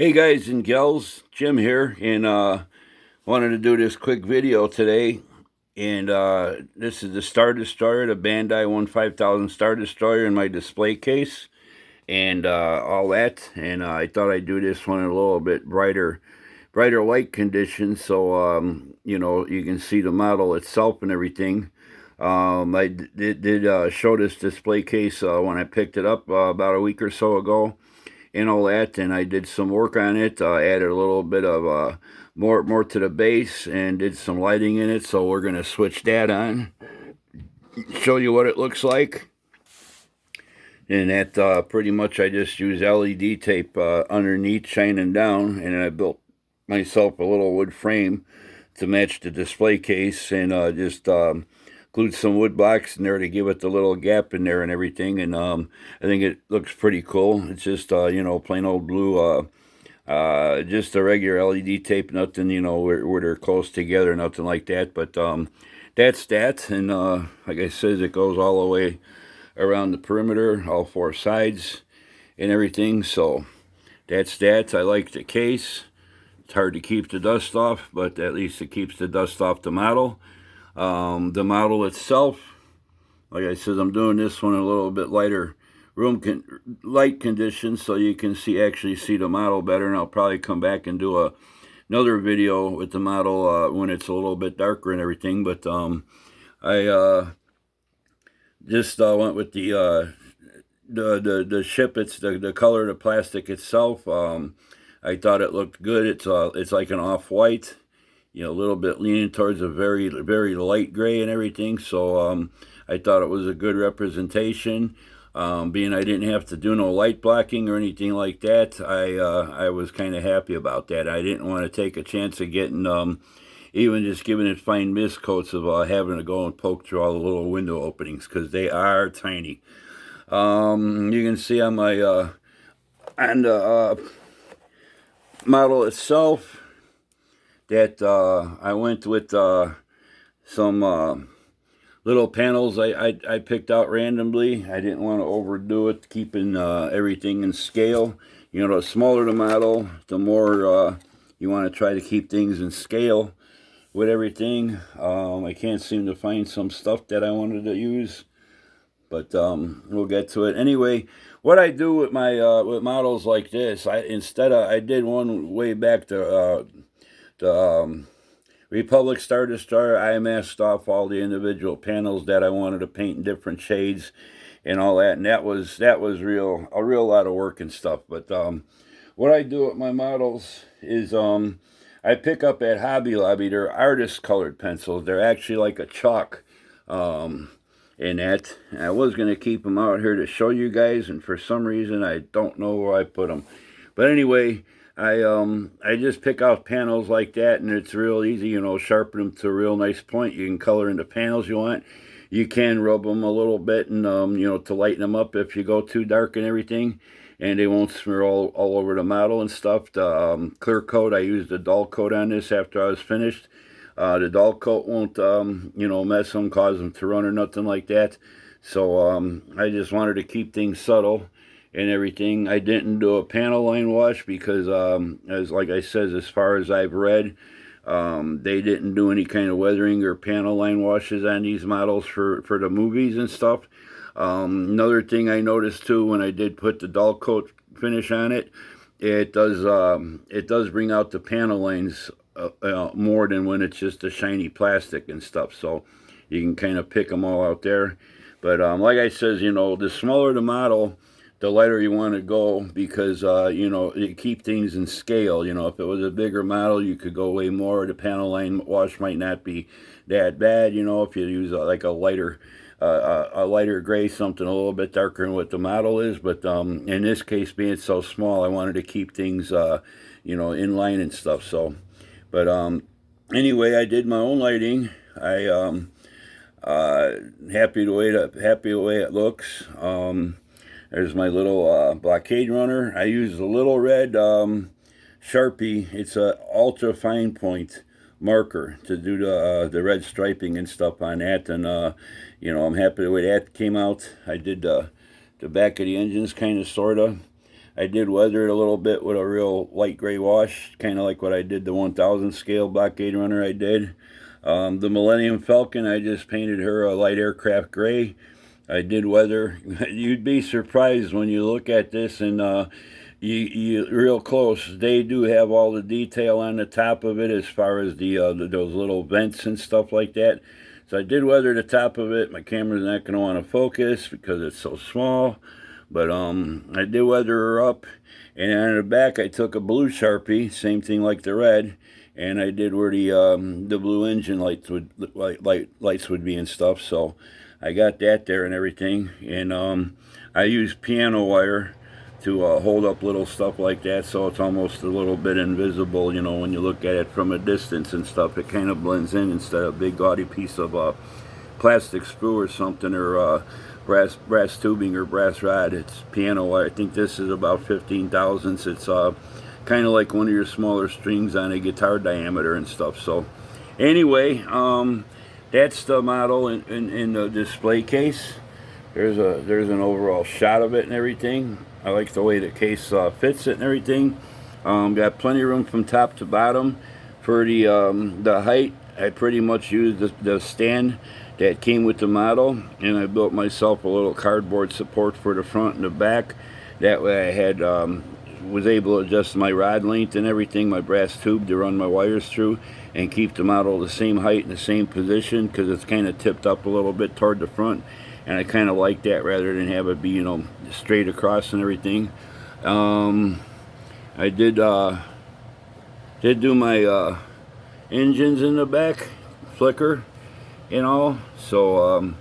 Hey guys and gals, Jim here, and wanted to do this quick video today. And this is the Star Destroyer, the Bandai 5000 Star Destroyer in my display case, and all that. And I thought I'd do this one in a little bit brighter light conditions, so you can see the model itself and everything. I did show this display case when I picked it up about a week or so ago and all that, and I did some work on it. Added a little bit of more to the base and did some lighting in it. So we're gonna switch that on, show you what it looks like. And that pretty much I just use LED tape underneath, shining down, and I built myself a little wood frame to match the display case, and just glued some wood blocks in there to give it the little gap in there and everything. And I think it looks pretty cool. It's just plain old blue, just a regular LED tape, nothing where they're close together, nothing like that. But that's that. And like I said, it goes all the way around the perimeter, all four sides and everything. So that's that. I like the case. It's hard to keep the dust off, but at least it keeps the dust off the model. The model itself, like I said, I'm doing this one in a little bit lighter light conditions, so you can actually see the model better. And I'll probably come back and do another video with the model when it's a little bit darker and everything. But I just went with the ship. It's the color of the plastic itself. I thought it looked good. It's like an off-white, a little bit leaning towards a very, very light gray and everything. So I thought it was a good representation. Being I didn't have to do no light blocking or anything like that, I was kind of happy about that. I didn't want to take a chance of getting, even just giving it fine mist coats of having to go and poke through all the little window openings, because they are tiny. You can see on my, on the model itself, that I went with some little panels I picked out randomly. I didn't want to overdo it, keeping everything in scale. The smaller the model, the more you want to try to keep things in scale with everything. I can't seem to find some stuff that I wanted to use, but we'll get to it. Anyway, what I do with my with models like this, I did one way back to the Republic Star Destroyer. I masked off all the individual panels that I wanted to paint in different shades and all that, and that was a real lot of work and stuff. But what I do with my models is I pick up at Hobby Lobby. They're artist colored pencils. They're actually like a chalk. In that, I was going to keep them out here to show you guys, and for some reason I don't know where I put them. But anyway, I just pick out panels like that, and it's real easy, sharpen them to a real nice point. You can color in the panels you want. You can rub them a little bit, and to lighten them up if you go too dark and everything, and they won't smear all over the model and stuff. The clear coat, I used the dull coat on this after I was finished. The dull coat won't, mess them, cause them to run or nothing like that. So I just wanted to keep things subtle and everything. I didn't do a panel line wash because, like I said, as far as I've read, they didn't do any kind of weathering or panel line washes on these models for the movies and stuff. Another thing I noticed too, when I did put the dull coat finish on it, it does bring out the panel lines more than when it's just a shiny plastic and stuff. So you can kind of pick them all out there. But like I says, the smaller the model, the lighter you want to go, because you keep things in scale. If it was a bigger model, you could go way more. The panel line wash might not be that bad. If you use like a lighter gray, something a little bit darker than what the model is. But in this case, being so small, I wanted to keep things in line and stuff. So, but anyway, I did my own lighting. I happy the way it looks. There's my little blockade runner. I use a little red Sharpie. It's a ultra fine point marker to do the red striping and stuff on that. And I'm happy the way that came out. I did the back of the engines, kind of, sorta. I did weather it a little bit with a real light gray wash, kind of like what I did the 1000 scale blockade runner I did. The Millennium Falcon, I just painted her a light aircraft gray. I did weather. You'd be surprised when you look at this and you real close. They do have all the detail on the top of it as far as those little vents and stuff like that. So I did weather the top of it. My camera's not going to want to focus because it's so small. But I did weather her up. And on the back, I took a blue Sharpie, same thing like the red, and I did where the blue engine lights would be and stuff. So I got that there and everything. And I used piano wire to hold up little stuff like that, so it's almost a little bit invisible, you know, when you look at it from a distance and stuff. It kind of blends in instead of a big gaudy piece of plastic screw or something, or brass tubing or brass rod. It's piano wire. I think this is about 15 thousandths. It's kind of like one of your smaller strings on a guitar diameter and stuff. So anyway, that's the model in the display case. There's an overall shot of it and everything. I like the way the case fits it and everything. Got plenty of room from top to bottom. For the height, I pretty much used the stand that came with the model, and I built myself a little cardboard support for the front and the back. That way I had was able to adjust my rod length and everything, my brass tube to run my wires through, and keep the model the same height and the same position, because it's kind of tipped up a little bit toward the front, and I kind of like that rather than have it be, you know, straight across and everything. I did do my engines in the back, flicker and all, so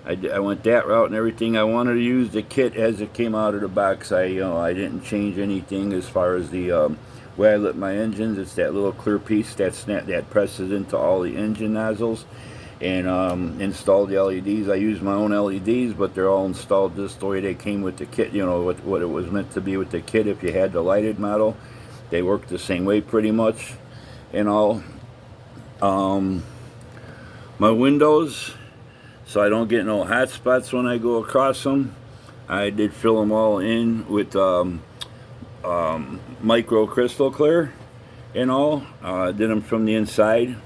I went that route and everything. I wanted to use the kit as it came out of the box. I didn't change anything as far as the way I lit my engines. It's that little clear piece that presses into all the engine nozzles, and installed the LEDs. I use my own LEDs, but they're all installed just the way they came with the kit, you know, what it was meant to be with the kit. If you had the lighted model, they work the same way pretty much and all. My windows, so I don't get no hot spots when I go across them, I did fill them all in with micro crystal clear and all. Did them from the inside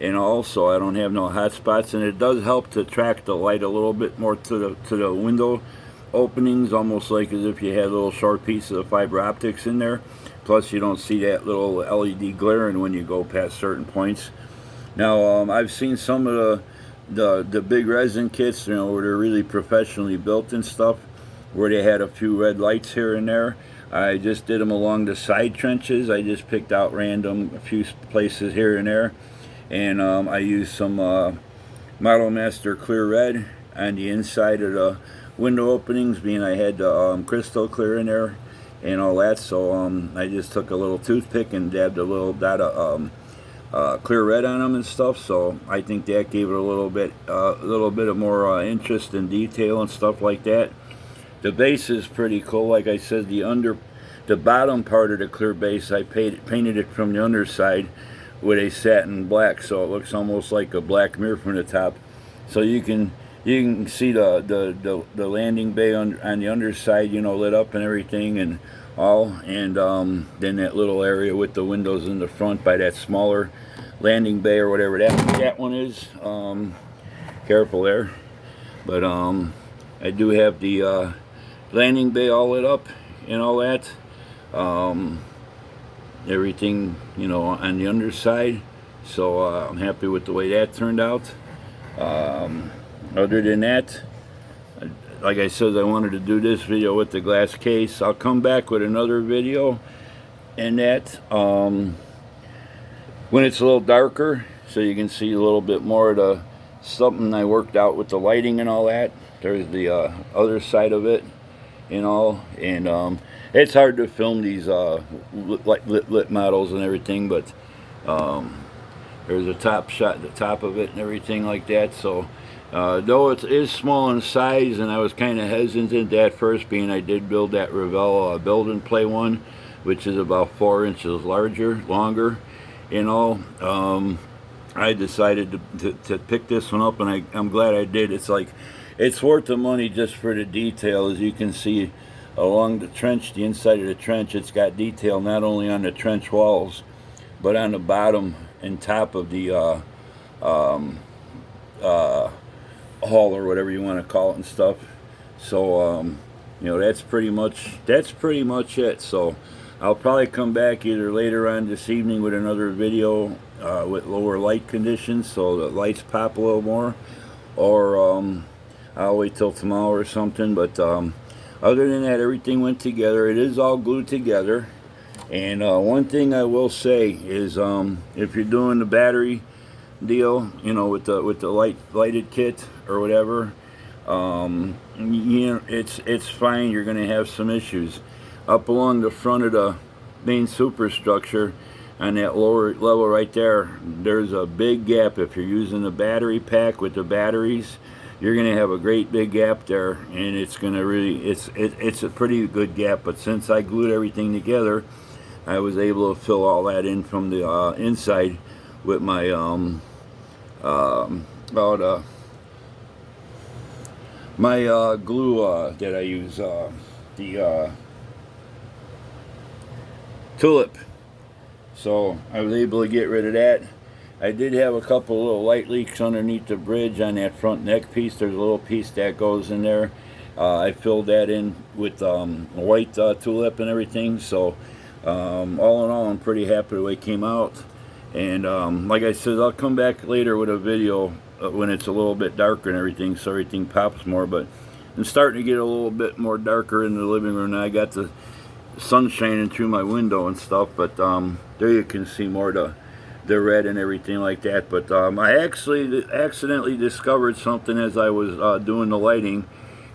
and all, so I don't have no hot spots, and it does help to track the light a little bit more to the window openings, almost like as if you had little short pieces of fiber optics in there. Plus you don't see that little LED glaring when you go past certain points. Now I've seen some of the big resin kits, you know, where they're really professionally built and stuff, where they had a few red lights here and there. I just did them along the side trenches. I just picked out a few places here and there, and I used some Model Master Clear Red on the inside of the window openings, being I had the crystal clear in there and all that. So I just took a little toothpick and dabbed a little dot of clear red on them and stuff. So I think that gave it a little bit of more interest and detail and stuff like that. The base is pretty cool. Like I said, the bottom part of the clear base, I painted it from the underside with a satin black, so it looks almost like a black mirror from the top. So you can see the landing bay on the underside, you know, lit up and everything and all, and then that little area with the windows in the front by that smaller landing bay or whatever that one is. Careful there. But I do have the landing bay all lit up and all that. Everything, you know, on the underside. So I'm happy with the way that turned out. Other than that, like I said, I wanted to do this video with the glass case. I'll come back with another video and that when it's a little darker, so you can see a little bit more of the something I worked out with the lighting and all that. There's the other side of it and all, and it's hard to film these lit models and everything, but there's a top shot at the top of it and everything like that. So though it is small in size, and I was kind of hesitant at first, being I did build that Revell build and play one, which is about 4 inches longer and all. I decided to pick this one up, and I'm glad I did. It's like, it's worth the money just for the detail. As you can see, along the trench, the inside of the trench. It's got detail not only on the trench walls, but on the bottom and top of the uh, hull or whatever you want to call it and stuff. So that's pretty much it. So I'll probably come back either later on this evening with another video with lower light conditions, so the lights pop a little more, or I'll wait till tomorrow or something. But other than that, everything went together. It is all glued together. And one thing I will say is, if you're doing the battery deal, with the lighted kit or whatever, it's fine. You're going to have some issues up along the front of the main superstructure. On that lower level right there, there's a big gap. If you're using the battery pack with the batteries, you're going to have a great big gap there, and it's going to really, it's a pretty good gap. But since I glued everything together, I was able to fill all that in from the inside with my glue that I use, the tulip. So I was able to get rid of that. I did have a couple little light leaks underneath the bridge on that front neck piece. There's a little piece that goes in there. I filled that in with white tulip and everything. So all in all, I'm pretty happy the way it came out. And like I said, I'll come back later with a video when it's a little bit darker and everything, so everything pops more. But it's starting to get a little bit more darker in the living room now. I got the sun shining through my window and stuff, but there you can see more the red and everything like that. But I actually accidentally discovered something as I was doing the lighting,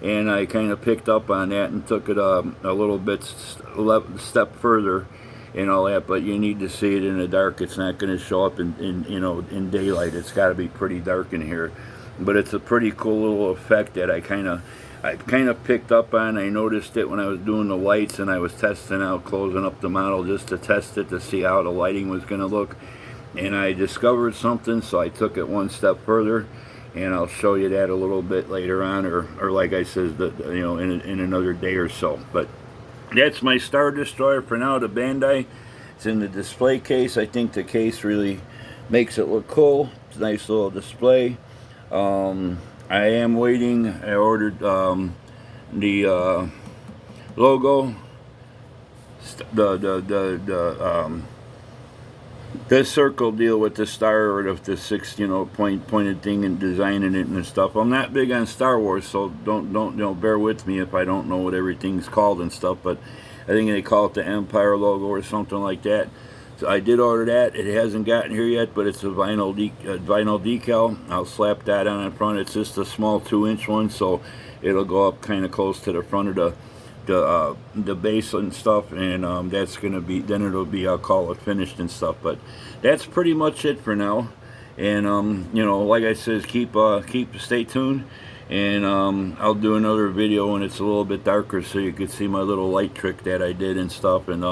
and I kind of picked up on that and took it a little bit step further and all that. But you need to see it in the dark. It's not going to show up in daylight. It's got to be pretty dark in here. But it's a pretty cool little effect that I kind of picked up on. I noticed it when I was doing the lights, and I was testing out, closing up the model just to test it to see how the lighting was going to look. And I discovered something, so I took it one step further, and I'll show you that a little bit later on, or like I said, in another day or so. But that's my Star Destroyer for now, the Bandai. It's in the display case. I think the case really makes it look cool. It's a nice little display. I am waiting. I ordered the logo, this circle deal with the star, or the six, pointed thing and designing it and stuff. I'm not big on Star Wars, so don't bear with me if I don't know what everything's called and stuff. But I think they call it the Empire logo or something like that. So I did order that. It hasn't gotten here yet, but it's a vinyl decal. I'll slap that on in front. It's just a small 2-inch one, so it'll go up kind of close to the front of the base and stuff, and that's gonna be, then it'll be, I'll call it finished and stuff. But that's pretty much it for now. And like I said, stay tuned, and I'll do another video when it's a little bit darker, so you can see my little light trick that I did and stuff. And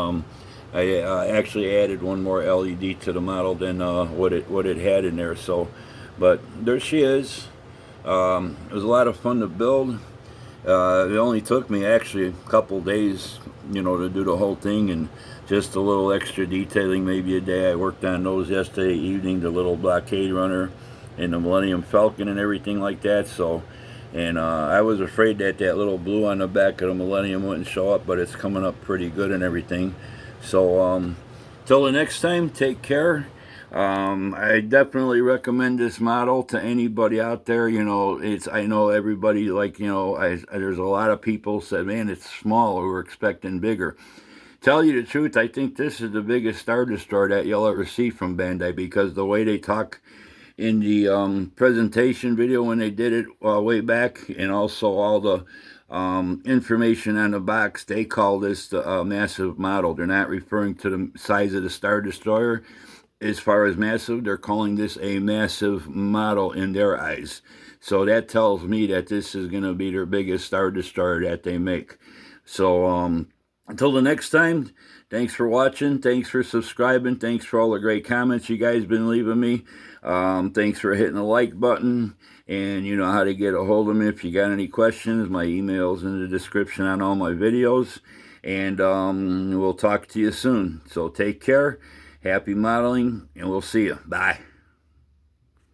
I actually added one more LED to the model than what it had in there. So, but there she is. It was a lot of fun to build. It only took me actually a couple days, to do the whole thing, and just a little extra detailing, maybe a day. I worked on those yesterday evening, the little blockade runner and the Millennium Falcon and everything like that. So, and I was afraid that little blue on the back of the Millennium wouldn't show up, but it's coming up pretty good and everything. So, till the next time, take care. I definitely recommend this model to anybody out there. I know everybody, there's a lot of people said, man, it's small, we were expecting bigger. Tell you the truth, I think this is the biggest Star Destroyer that you'll ever see from Bandai, because the way they talk in the presentation video when they did it way back, and also all the information on the box, they call this the massive model. They're not referring to the size of the Star Destroyer. As far as massive, they're calling this a massive model in their eyes. So that tells me that this is going to be their biggest Star Destroyer that they make. So until the next time, thanks for watching. Thanks for subscribing. Thanks for all the great comments you guys been leaving me. Thanks for hitting the like button. And you know how to get a hold of me if you got any questions. My email's in the description on all my videos. And we'll talk to you soon. So take care. Happy modeling, and we'll see you. Bye.